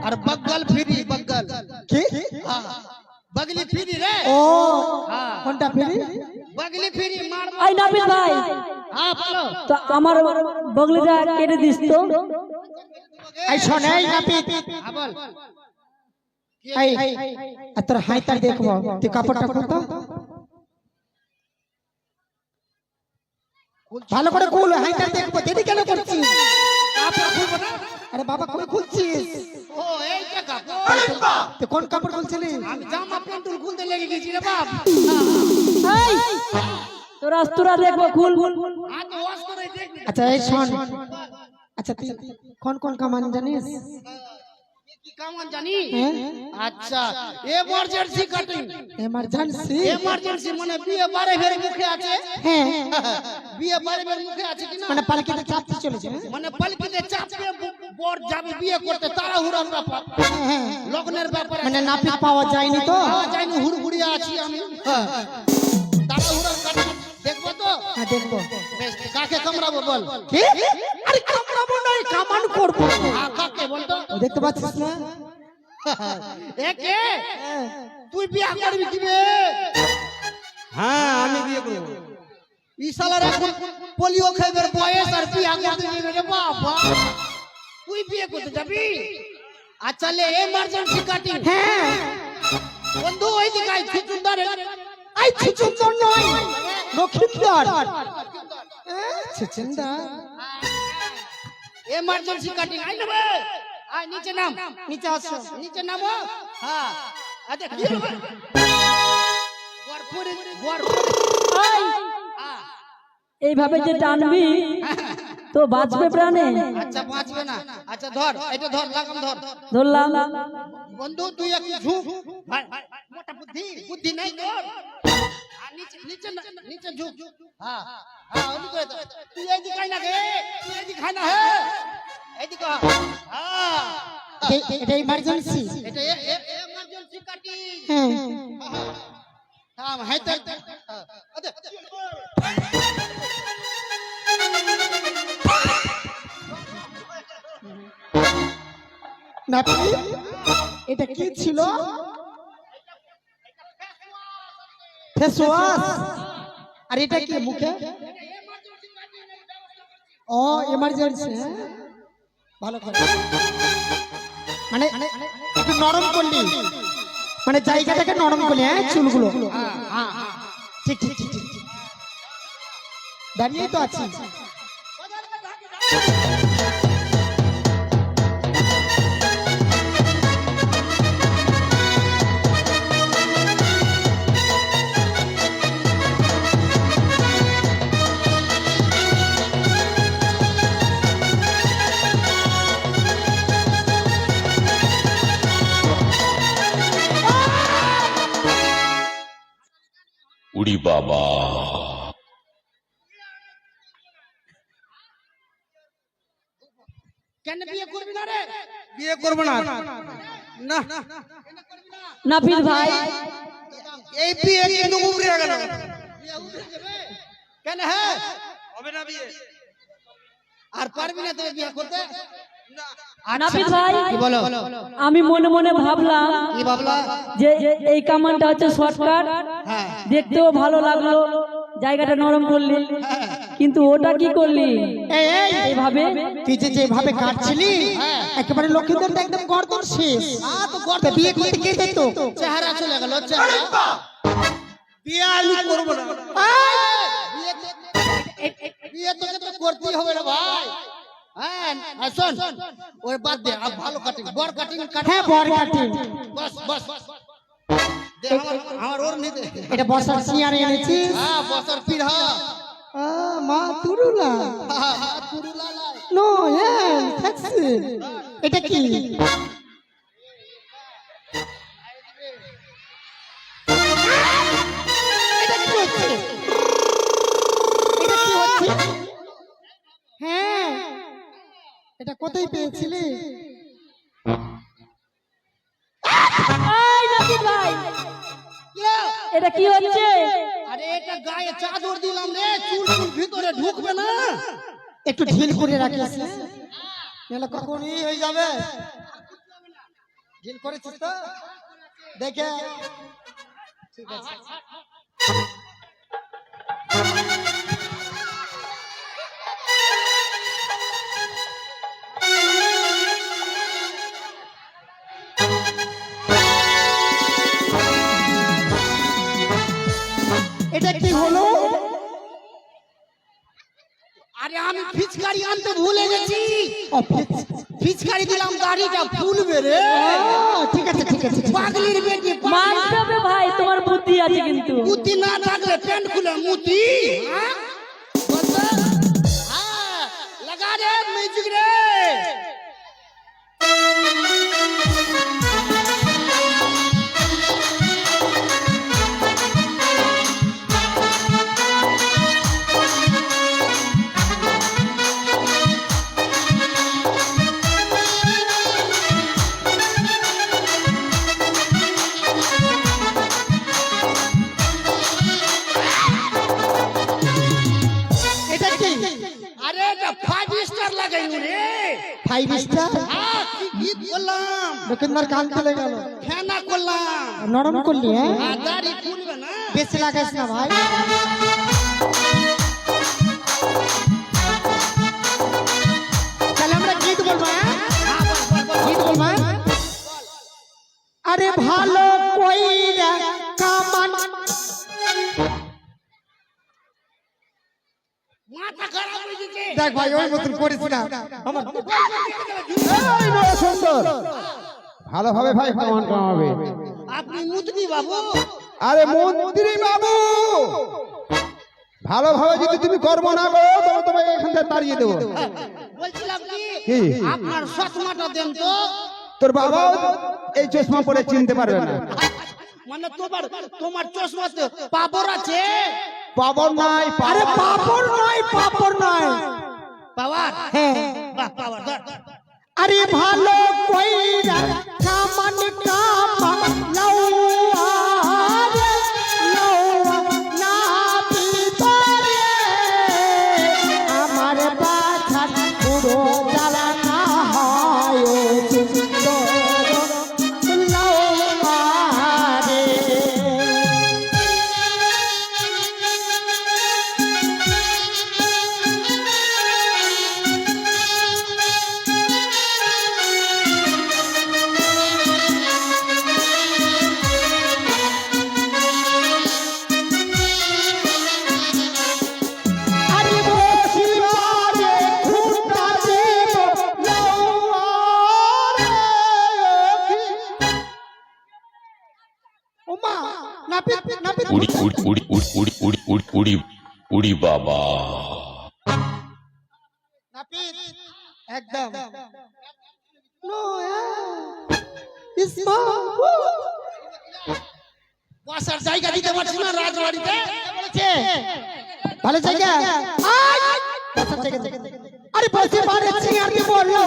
আর বগল ফ্রি বগল কি বগলি ফ্রি রে ও কোনটা ফ্রি বগলি ফ্রি মার এই নাবিল ভাই হ্যাঁ বলো তো আমার বগলিটা কেটে দিস তো। এই শোন এই নাপিত হ্যাঁ বল এই তোর হাইতা দেখবো তুই কাপড়টা খুলতো ভালো করে খুল হাইটা দেখবো দেরি কেন করছিস কাপড় খুলবো না আরে বাবা কই খুলছিস ও এই যে কাপড় তুই কোন কাপড় খুলছিলি আমি জামা প্যান্ট খুলতে লেগে গেছি রে বাপ এই তোর আস্তুরা দেখবো খুল। আজ ওয়াশ করে দেখ আচ্ছা এই শোন আচ্ছা তুই কোন কোন কামান জানিস কি কামান জানি হ্যাঁ আচ্ছা এমার্জেন্সি কাটিং এমার্জেন্সি মানে বিয়ে বারে ফের মুখে আছে হ্যাঁ বিয়ে বারে ফের মুখে আছে কি না মানে পালকিতে চাপতে চলেছে মানে পালকিতে চাপে বর যাবে বিয়ে করতে তাড়াহুড়ার ব্যাপার হ্যাঁ লগ্নের ব্যাপারে মানে নাপিত পাওয়া যায়নি তো পাওয়া যায়নি হুড়হুড়িয়ে আছি আমি তাড়াহুড়ার কাটিং দেখবো তো হ্যাঁ দেখবো বেশ কাকে কামড়াবো বল কি আরে কামড়াবো নয় কামান করবো কাকে বলতো দেখতে পাচ্ছিস না একে তুই বিয়ে করবি কি রে হ্যাঁ আমি বিয়ে করব ই শালার এখন পোলিও খাইবার বয়স আর বিয়ে করতে যাবে রে বাবা তুই বিয়ে করতে যাবি আচ্ছা লে এমার্জেন্সি কাটিং হ্যাঁ বন্ধু ওই দিকে আই সুন্দর আই সুন্দর নয় লক্ষিন্দর সুন্দর এমার্জেন্সি কাটিং আই নেবে আই নিচে নাম নিচে আসো নিচে নামো হ্যাঁ আচ্ছা কি হবে বরপুরি এই, এইভাবে যে টানবি তো বাঁচবে প্রাণে। আচ্ছা বাঁচবে না আচ্ছা ধর এটা ধর লাগাম ধর ধরলাম। বন্ধু তুই একটু ঝুঁক ভাই মোটা বুদ্ধি নাই তোর আর নিচে নিচে নিচে ঝুঁক হ্যাঁ হ্যাঁ ওদিকে তুই এইদিকে আয় না রে তুই এইদিকে আয় না হে এইদিকে হ্যাঁ এটা ইমার্জেন্সি এটা এমার্জেন্সি কাটি হ্যাঁ থাম হ্যাঁ তাই আচ্ছা নাপি এটা কি ছিল ফেস ওয়াশ আর এটা কি মুখে ও এমার্জেন্সি ভালো করে মানে একটু নরম করলি মানে জায়গাটাকে নরম করলি হ্যাঁ চুলগুলো ঠিক ঠিক ঠিক ঠিক দাঁড়িয়েই তো আছি উড়ি বাবা কেন বিয়ে করবি না রে বিয়ে করবো না না নাপিত ভাই এই বিয়ে কিন্তু উবরে গেল কেন হ্যাঁ হবে না বিয়ে আর পারবি না তুই বিয়ে করতে নাপিত ভাই কি বলো আমি মনে মনে ভাবলাম কি বাবলা যে এই কামানটা হচ্ছে শর্টকাট, হ্যাঁ দেখতেও ভালো লাগলো, জায়গাটা নরম করলি, কিন্তু ওটা কি করলি এই এই এইভাবে? তুই যে যেভাবে কাটছিলি একেবারে লক্ষ্মীদের একদম গর্দন শেষ তো করতে বিয়ে করতে কে যেত চেহারা চলে গেল চেহারা বিয়ে আমি করবো না বিয়ে তোকে তো করতেই হবে রে ভাই হ্যাঁ আর শোন ওর বাদ দে আর ভালো কাটিং বড় কাটিং কাট হ্যাঁ বর কাটিং বস বস দে আমার ওর নিতে এটা বসার চেয়ার এনেছি হ্যাঁ বসর পিড়া মা তুরুলা তুরুলা লাই নো হ্যাঁ ট্যাক্সি এটা কি এটা কি হচ্ছে এটা কি হচ্ছে হ্যাঁ এটা কোথায় পেয়েছিলি এই নাপিত ভাই এটা কি হচ্ছে? আরে এটা গায়ে চাদর দিলাম রে চুল ভিতরে ঢুকবে না একটু ঢিল করে রাখিস নাহলে কখন ই হয়ে যাবে ঢিল করেছিস তো দেখে ঠিক আছে এটা কি হলো আরে আমি ফিচকারি আনতে ভুলে গেছি অফিস ফিচকারি দিলাম দাড়িটা ফুলবে রে ঠিক আছে ঠিক আছে পাগলির বেটি মারতে হবে ভাই, তোমার বুদ্ধি আছে কিন্তু। বুদ্ধি না থাকলে প্যান্ট খুলে মুতি হ্যাঁ? বলতো? হ্যাঁ, লাগা রে মিউজিক রে এটা কি আরে এটা 5 স্টার লাগাইনু রে 5 স্টার হ্যাঁ কি গীত বললাম দোকানদার কান চলে গেল ফেনা করলাম নরম করলি হ্যাঁ হ্যাঁ দাড়ি ফুলবে না বেশি লাগাইস না ভাই তাহলে আমরা গীত বলবো হ্যাঁ হ্যাঁ, বল, বল, বল। গীত বলবো হ্যাঁ? আরে ভালো কইরা কামান মাথা খারাপ হয়ে গেছে দেখ ভাই ওই মতন করিস না আমার এই সুন্দর ভালোভাবে ভাই প্রমাণ কমাবে আপনি মুতনি বাবু আরে মন্ত্রী বাবু ভালোভাবে যদি তুমি কর্ম না করো তবে তোমাকে এখান থেকে তাড়িয়ে দেবো বলছিলাম কি কি? আপনার চশমাটা দেন তো তোর বাবা এই চশমা পরে চিনতে পারবে না মানে তোমার চশমাতে পাপড় আছে পাবর নাই আরে পাপড় নয় পাওয়ার হ্যাঁ বাহ পাওয়ার ধর আরে ভালো কইরা কামান লাউয়ারে লাউয়া না ভিতরে আমার বাছা পুরো জ্বালা না হয় সুন্দর লাউয়ারে আরে বসিবারে খুঁটা দেব লাউয়ারে ওমা নাপিত উড়ি উড়ি উড়ি উড়ি উড়ি উড়ি উড়ি উড়ি উড়ি বাবা নাপিত একদম নো ইসমা বসার জায়গা দিতে পারছি না রাজবাড়িতে বলেছে ভালো জায়গা আয় বসার জায়গা আরে বসে পারে চিয়ার কি বললো